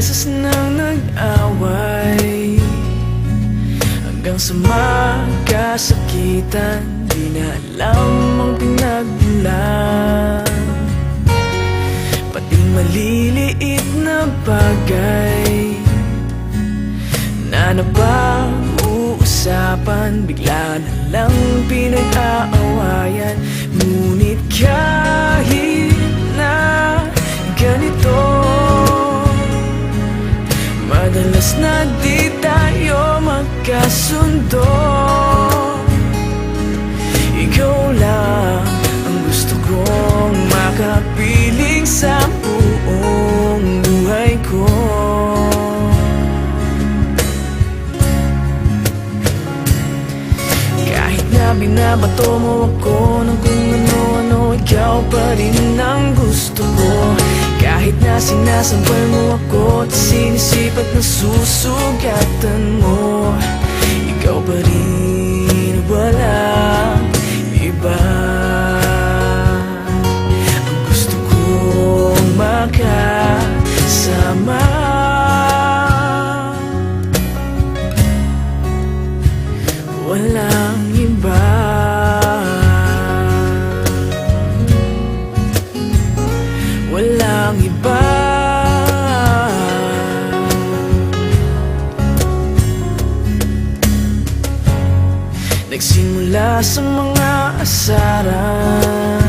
beses nang nag-away, hanggang sa magkasakitan. Di na alam ang pinagmulan, pati maliliit na bagay na napag-uusapan, bigla na lang pinag-aawayan. Ngunit kahit na ganito, madalas na di tayo magkasundo. Ikaw lang ang gusto kong makapiling sa buong buhay ko. Kahit na binabato mo ako ng kung ano-ano, ikaw pa rin ang gusto ko. Kahit na sinasampal mo ako at sinisipat na susugatan mo, ikaw pa rin, walang iba. Ang gusto kong makasama, walang iba. Walang iba. Nagsimula sa mga asaran,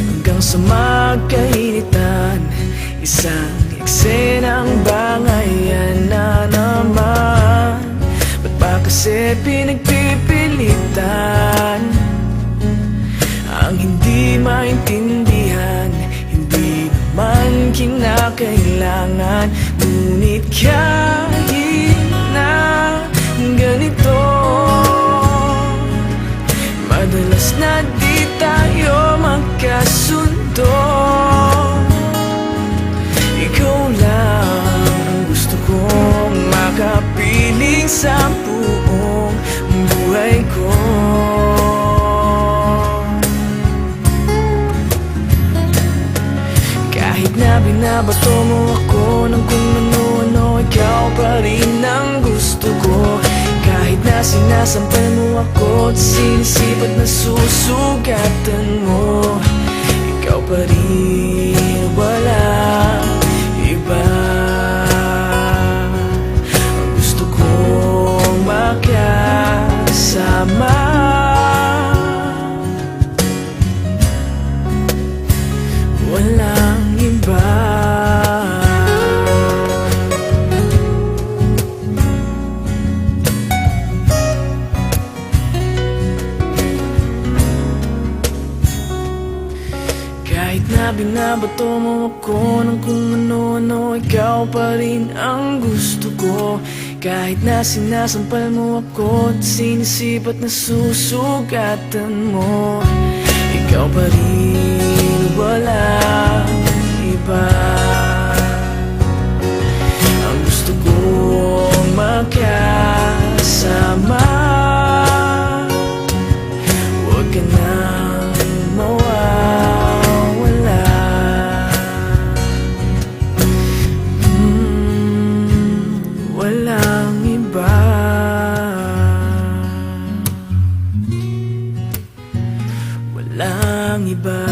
hanggang sa magkainitan, isang eksenang bangayan na naman. Ba't ba kasi pinagpipilitan ang hindi maintindihan? Hindi naman kinakailangan. Ngunit kahit na ganito, madalas na di tayo magkasundo. Ikaw lang ang gusto kong makapiling sa buong buhay ko. Kahit na binabato mo ako ng kung ano-ano, ikaw pa rin ang gusto ko. Kahit na sinasampal mo ako at sinisipat na susugatan mo, ikaw pa rin, walang iba. Ang gusto kong makasama, walang iba. Kahit na binabato mo ako ng kung ano-ano, ikaw pa rin ang gusto ko. Kahit na sinasampal mo ako at sinisipat na susugatan mo, ikaw pa rin, walang iba. Ang gusto kong makasama, huwag ka nang mawawala. Walang iba. Walang iba.